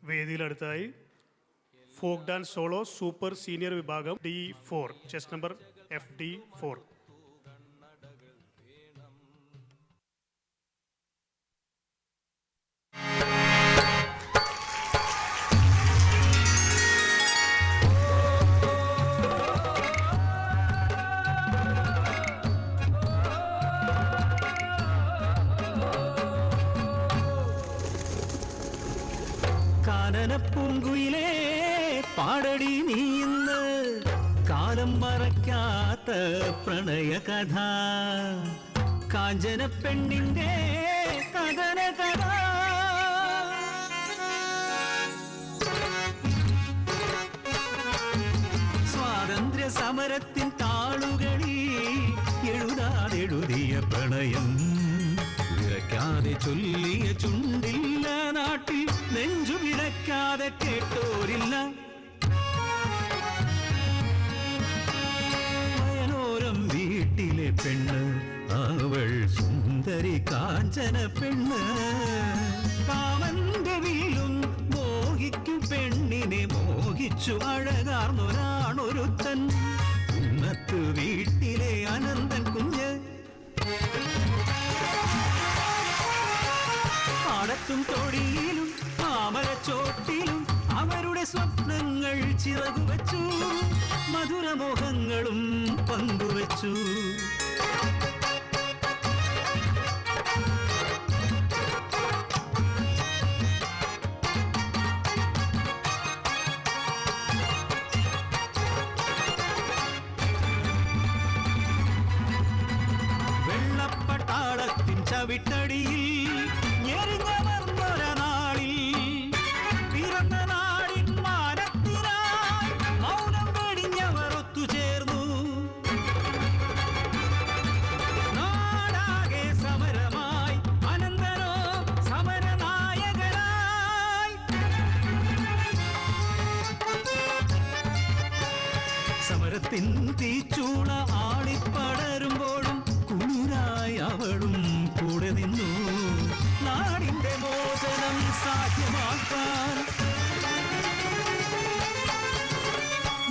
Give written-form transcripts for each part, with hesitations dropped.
വേദിയിലടുത്തായി folk dance solo super senior വിഭാഗം D4 chess number FD4. കാനനപ്പൂങ്കുയിലേ പാടടി നീ ഇന്ന് കാലം മറക്കാത്ത പ്രണയകഥ കാഞ്ചന പെണ്ണിന്റെ കഥന കഥ സ്വാതന്ത്ര്യ സമരത്തിൻ താളുകളിൽ എഴുതാതെഴുതിയ പ്രണയം വിറയ്ക്കാതെ ചൊല്ലിയ ചുണ്ടില്ല നാട്ടിൽ നെഞ്ചു വിളക്കാതെ കേട്ടോരില്ല വയലോരം വീട്ടിലെ പെണ്ണ് അവൾ സുന്ദരി കാഞ്ചന പെണ്ണ് കാമന്റെ വീലും മോഹിക്കും പെണ്ണിനെ മോഹിച്ചു അഴകാർന്നൊരാണൊരുത്തൻ ഉന്നത്ത് വീട്ടിലെ അനന്തൻ കുഞ്ഞ് പാടത്തും തൊടിയിലും മാമലച്ചോട്ടിലും അവരുടെ സ്വപ്നങ്ങൾ ചിറകുവച്ചു മധുരമോഹങ്ങളും പങ്കുവച്ചു വെള്ളപ്പട്ടാളത്തിൻ ചവിട്ടടിയിൽ സമരത്തിൻ തീച്ചൂള ആളിപ്പടരുമ്പോഴും കുളിരായി അവളും കൂടെ നിന്നു നാടിന്റെ മോചനം സാധ്യമാക്കാൻ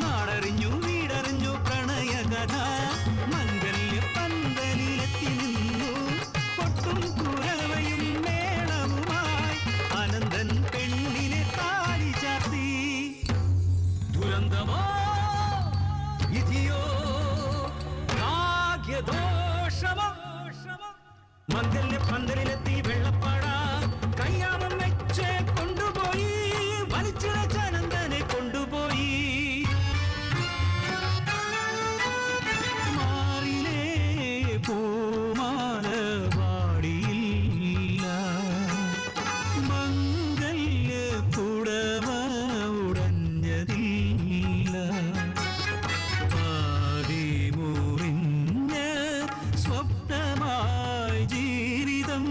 നാടറിഞ്ഞു വീടറിഞ്ഞു പ്രണയകഥ മംഗല്യ പന്തലിലെത്തി നിന്നു കൊട്ടും കുരവയും മേളവുമായി അനന്തൻ പെണ്ണിനെ താലി ചാർത്തി ദുരന്തമോ വിധിയോ ഭാഗ്യദോഷമോ മംഗല്യ പന്തലിലെത്തി വെള്ളപ്പാട കയ്യാമം വെച്ച് കൊണ്ടുപോയി വലിച്ചിഴച്ച അനന്തനെ കൊണ്ടുപോയി മാറിലേ പൂമാല വാടിയില്ല മംഗല്യ പുടവ ഉടഞ്ഞതില്ല സ്വപ്നമായി ജീവിതം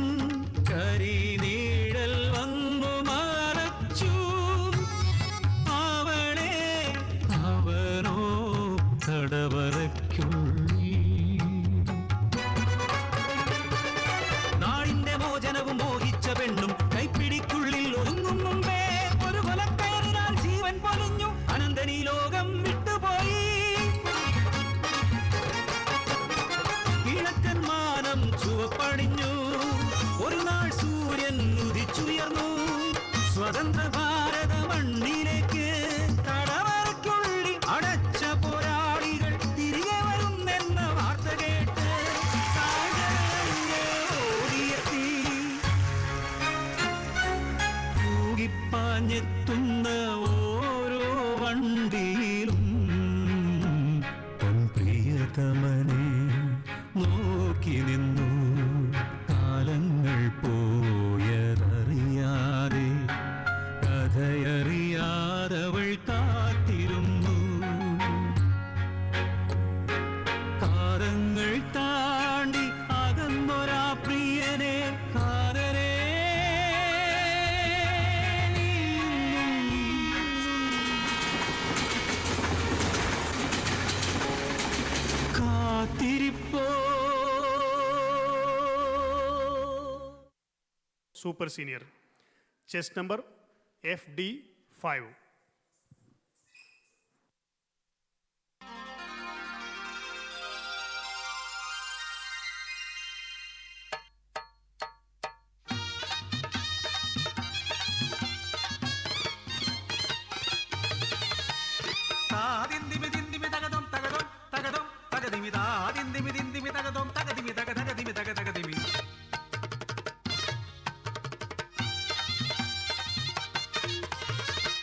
കരിനീഴൽ വന്നു മറച്ചു അവളെ അവനോ തടവറയ്ക്കുള്ളിൽ നാടിന്റെ മോചനവും മോഹിച്ച പെണ്ണും കൈപ്പിടിക്കുള്ളിൽ ഒതുങ്ങും മുമ്പേ ഒരു കൊലക്കയറിനാൽ ജീവൻ പൊലിഞ്ഞു അനന്തൻ ഈ ലോകം വിട്ടുപോയി കിഴക്കൻ ചുവപ്പണിഞ്ഞു ഒരു നാൾ സൂര്യൻ ഉദിച്ചുയർന്നു സ്വതന്ത്ര ഭാരത മണ്ണിലേക്ക് കടവറയ്ക്കുള്ളിൽ അടച്ച പോരാളികൾ തിരികെ വരുന്നെന്ന വാർത്ത കേട്ട് ഓടിയെത്തി തൂകിപ്പാഞ്ഞെത്തുന്ന ഓരോ വണ്ടിയിലും പ്രിയതമനെ നോക്കി നിന്നു കാലങ്ങൾ പോയതറിയാതെ കഥയറിയാതവൾ കാത്തിരുന്നു കാലങ്ങൾ താണ്ടി അകന്നൊരാ പ്രിയനെ കാതരേ കാത്തിരിപ്പോ super senior chess number FD5.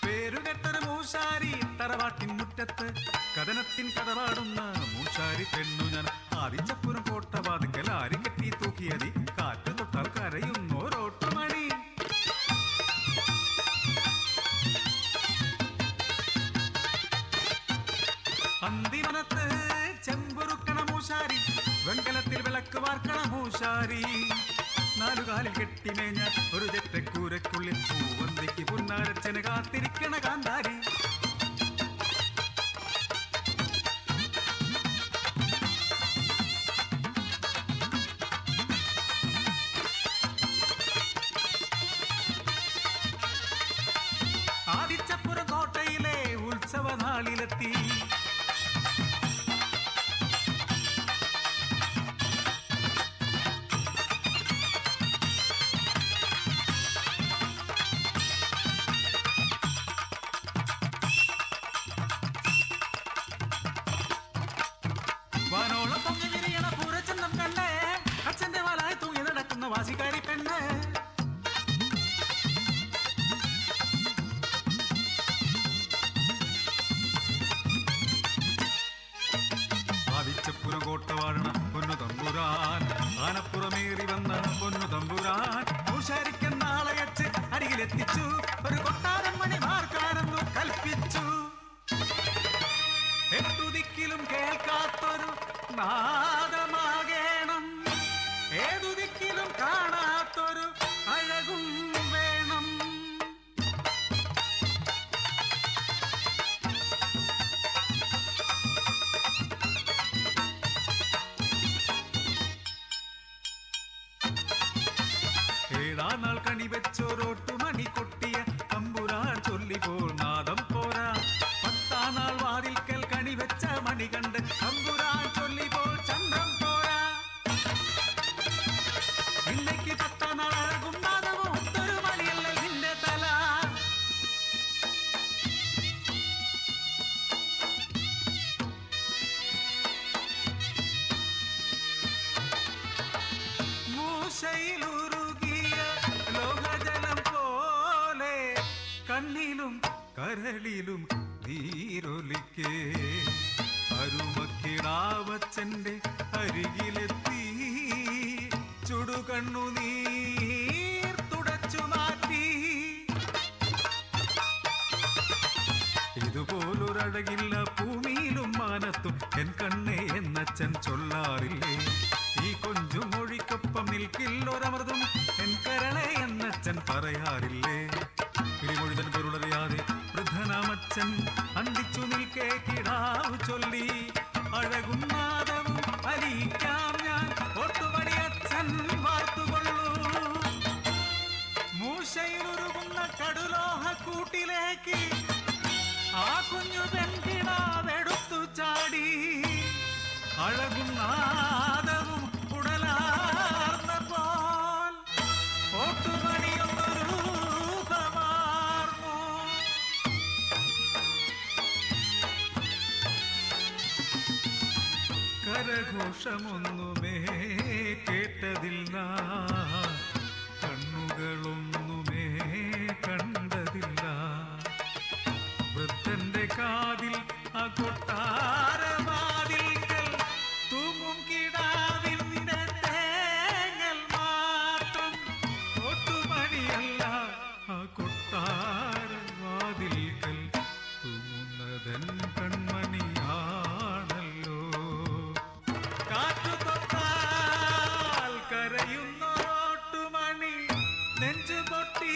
പേരുകെട്ടൊരു മൂശാരി തറവാട്ടിൻ മുറ്റത്ത് കഥനത്തിൻ കഥ പാടുന്ന മൂശാരി പെണ്ണു ഞാൻ ആദിച്ചപ്പുറം കോട്ടവാതിക്കൽ ആരി കെട്ടി തൂക്കിയതി കാറ്റു തൊട്ടാൽ കരയുന്നോരോട്ടുമണി അന്തിമനത്ത് ചെമ്പുറുക്കണ മൂശാരി വെങ്കലത്തിൽ വിളക്ക് വാർക്കണ മൂശാരി നാലുകാലിൽ കെട്ടിമേഞ്ഞ ഒരു ചെറ്റക്കൂരയ്ക്കുള്ളിൽ പൂവന്തിക്ക് പുന്നാരച്ചന് കാത്തിരിക്കണ കാന്താരി ആദിച്ചപ്പുറം കോട്ടയിലെ ഉത്സവ നാളിലെത്തി വാനോളം പൊങ്ങി വിരിയണ പൂരച്ചന്തം കണ്ട് അച്ഛന്റെ വാലായി തൂങ്ങി നടക്കുന്ന വാസിക്കാരി പെണ്ണ് ആദിച്ചപ്പുറം കോട്ട വാഴണ പൊന്നു തമ്പുരാൻ ആനപ്പുറമേറി വന്ന പൊന്നു തമ്പുരാൻ മൂശാരിക്കൻ നാളയച്ച് അരികിലെത്തിച്ചു ഒരു കൊട്ടാരം മണി മാർക്കാനെന്നു കൽപ്പിച്ചു എട്ടുദിക്കിലും കേൾക്കാത്തൊരു നാദമാകേണം ഏതു ദിക്കിലും കാണാത്തൊരു അഴകും വേണം ഏഴാനാൾ കണി വെച്ചോരോട്ടുമണി കൊട്ടിയ തമ്പുരാൻ ചൊല്ലിപ്പോൾ നാദം പോരാ പത്താനാൾ വാതിൽക്കൽ കണി വെച്ച മണി കണ്ട് തമ്പുരാൻ ചൊല്ലിപ്പോൾ ചന്ദ്രം പോരാ ഇന്നേക്ക് പത്താനാൾ അഴകും നാദവും ഒത്തൊരു മണിയല്ല നിന്റെ തല മൂശയിലുരുകിയ ലോഹജലം പോലെ കണ്ണിലും കരളിലും നീരൊലിക്കേ അരുമക്കിടാവച്ചന്റെ അരികിലെത്തി ചുടുകണ്ണു നീർ തുടച്ചു മാറ്റി ഇതുപോലൊരഴകില്ല ഭൂമിയിലും മാനത്തും എൻ കണ്ണേ എന്നച്ഛൻ ചൊല്ലാറില്ലേ ഈ കൊഞ്ചും മൊഴിക്കൊപ്പം നിൽക്കില്ലൊരമൃതും എൻ കരളെ എന്നച്ഛൻ പറയാറില്ലേ കിളിമൊഴിതൻ പൊരുളറിയാതെ വൃദ്ധനാമച്ഛൻ അന്തിച്ചു നിൽക്കേ കിടാവ് ചൊല്ലി അഴകും നാദവും അലിയിക്കാം ഞാൻ ഒട്ടുപടി അച്ഛൻ വാർത്തുകൊള്ളൂ മൂശയിലുരുകുന്ന കടുലോഹ കൂട്ടിലേക്ക് ആ കുഞ്ഞു പെൺകിടാവെടുത്തു ചാടി അഴകും നാദവും ഉടലാർന്നപ്പോൾ ഓട്ടുമണിയൊന്നൊരു രൂപമാർന്നു കരഘോഷമൊന്നുമേ കേട്ടതില്ല കണ്ണുകളൊന്നുമേ കണ്ടതില്ല വൃദ്ധന്റെ കാതിൽ ആ കൊട്ടാരവാതിൽക്കൽ തൂങ്ങും കിടാവിന്റെ തേങ്ങൽ മാത്രം ഒട്ടുമണിയല്ല ആ കൊട്ടാരവാതിൽക്കൽ തൂങ്ങുന്നതൻ കൺമണിയാണല്ലോ കാറ്റു തൊട്ടാൽ കരയുന്നോട്ടുമണി നെഞ്ചു പൊട്ടി